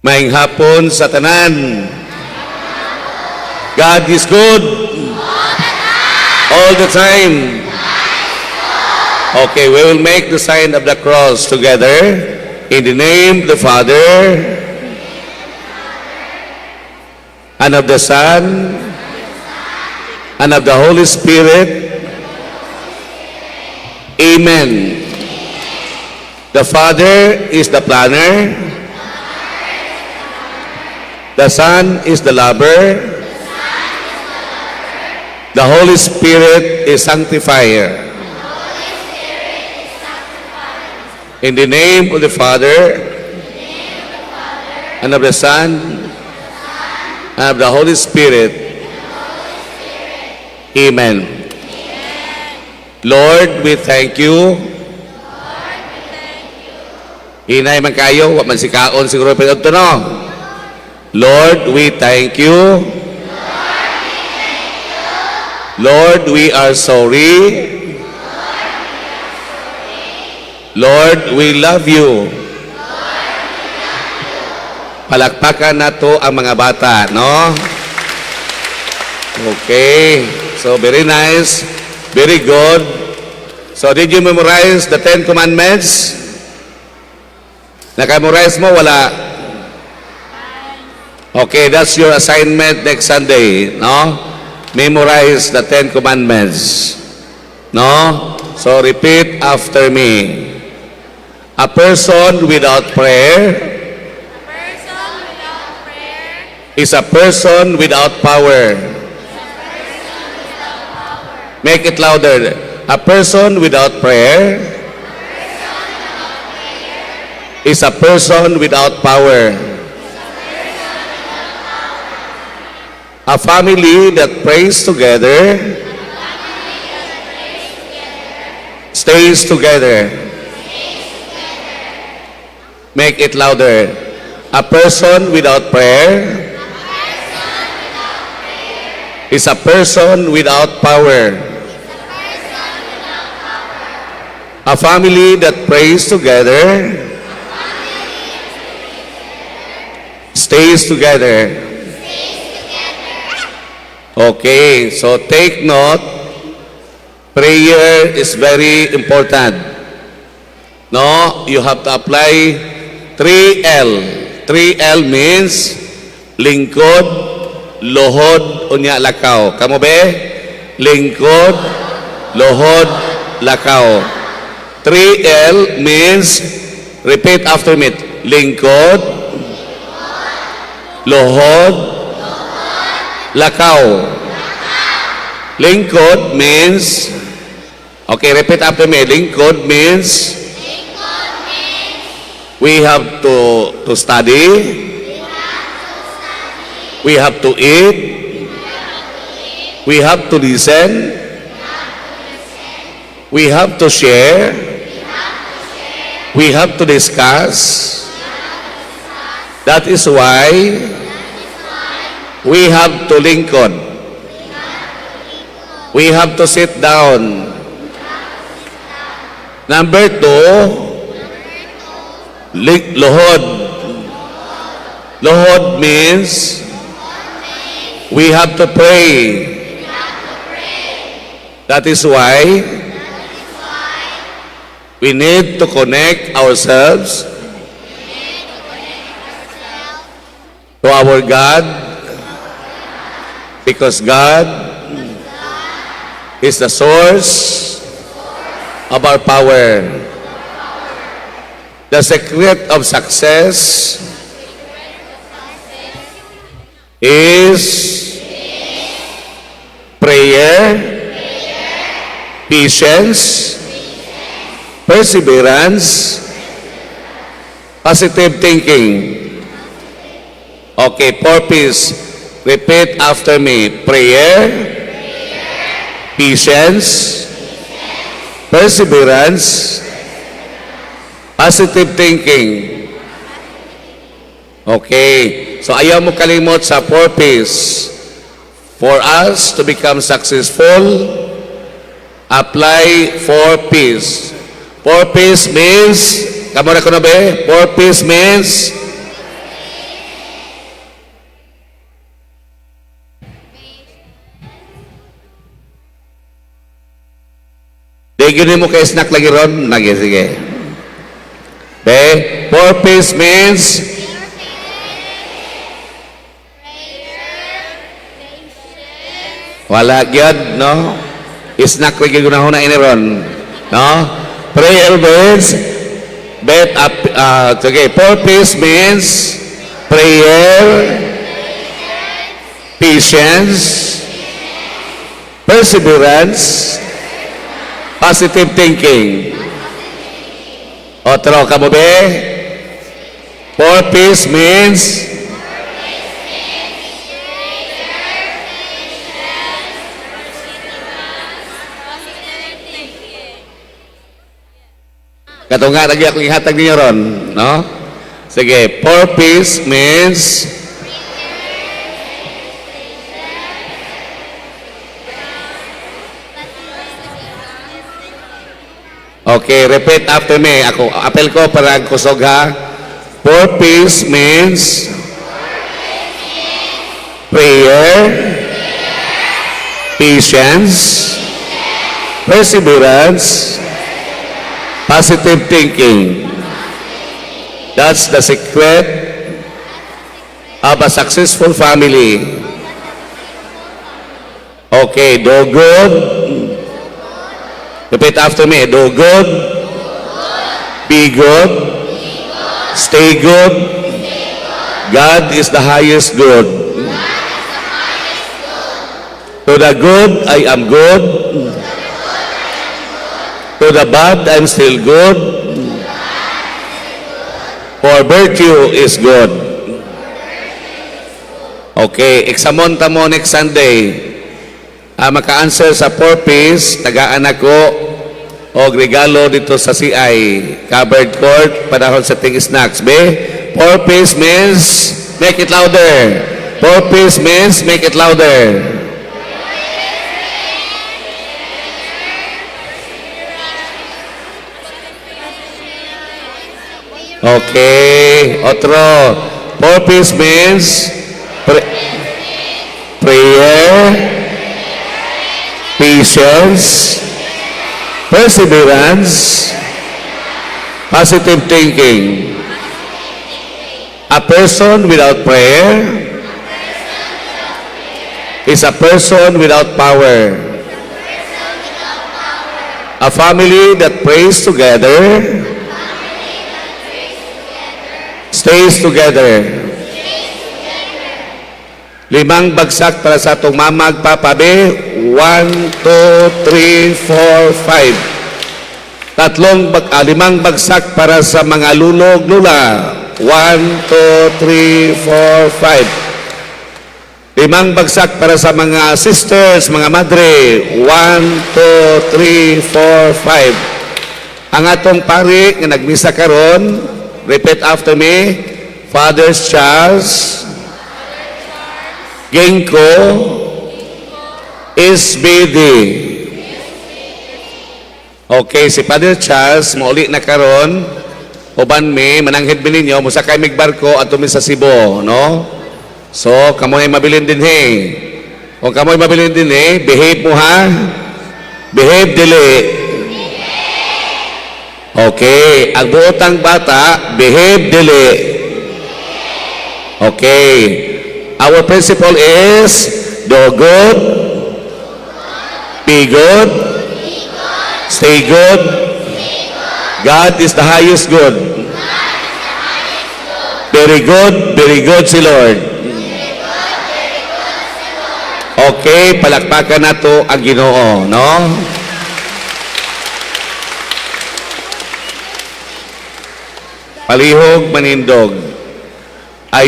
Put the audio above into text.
Maayong hapon sa tanan. God is good all the time. Okay, we will make the sign of the cross together in the name of the Father and of the Son and of the Holy Spirit. Amen. The Father is the planner. The Son is the lover. The Holy Spirit is sanctifier. In the name of the Father, and of the Son, and of the Holy Spirit. Amen. Lord, we thank you. Hinay man kayo, wa man sikaon siguro pero ito no. Lord, we thank you. Lord, we are sorry. Lord, we love you. Palakpakan na to ang mga bata, no? Okay. So, very nice. Very good. So, did you memorize the 10 Commandments? Nakamemorize mo? Wala. Okay, that's your assignment next Sunday, no? Memorize the 10 Commandments, no? So repeat after me. A person without prayer is a person without power. Make it louder. A person without prayer is a person without power. A family that prays together stays together. Make it louder. A person without prayer is a person without power. A family that prays together stays together. Okay, so take note. Prayer is very important. No, you have to apply 3L. 3L means lingkod, lohod, unya lakaw. Kamu be? Lingkod, lohod, lakaw. 3L means, repeat after me. Lingkod, lohod, lakaw. Lingkod means, okay, repeat after me. Lingkod means we have to study, we have to eat, we have to listen, we have to share, we have to discuss. That is why we have to lingkod. We have to sit down. Number 2, lohod. Lohod means we have to pray. That is why we need to connect ourselves to our God, because God is the source of our power. The secret of success is prayer, patience, perseverance, positive thinking. Okay, purpose. Repeat after me. Prayer, patience, perseverance, positive thinking. Okay. So ayaw mo kalimot sa purpose. For us to become successful, apply for peace. For peace means, kamo na ko na ba? For peace means Di mo kay snack lagi ron. Lagi, sige. Okay? Purpose means wala gyud, no? Snack lagi gunahon na ini ron. No? Prayer means okay, purpose means prayer, patience, perseverance, positive thinking. Otro ka mo be? Purpose means katunga lagi ako ihatag ninyo ron, no? Sige, purpose means okay, repeat after me. Ako, apel ko para kusog ha. Purpose means prayer, patience, perseverance, positive thinking. That's the secret of a successful family. Okay, do good. Repeat after me. Do good. Be good. Stay good. God is the highest good. To the good, I am good. To the bad, I'm still good. For virtue is good. Okay, examon ta mo next Sunday. Maka-answer sa purpose, tagaan ako o regalo dito sa CI. Covered court, panahon sa ting snacks. Purpose means, make it louder. Purpose means, make it louder. Okay, otro. Purpose means prayer, patience, perseverance, positive thinking. A person without prayer is a person without power. A family that prays together stays together. Limang bagsak para sa atong mamag papabe. 1, 2, 3, 4, 5. Limang bagsak para sa mga lulog lula. 1, 2, 3, 4, 5. Limang bagsak para sa mga sisters, mga madre. 1, 2, 3, 4, 5. Ang atong pari nga nagmisa karon, repeat after me. Father Charles Genko SBD. Okay, si Father Charles mauli na karon. Uban mi mananghid bilin niyo musakay mig barko ato mi sa Cebu, no? So, kamoy mabilin din he. O kamoy mabilin din he, behave mo ha. Behave dili. Okay, ang buotang bata, behave dili. Okay. Our principle is do good, be good, stay good. God is the highest good. Very good si Lord. Okay, palakpakan nato ang Ginoo, no? Palihog manindog. I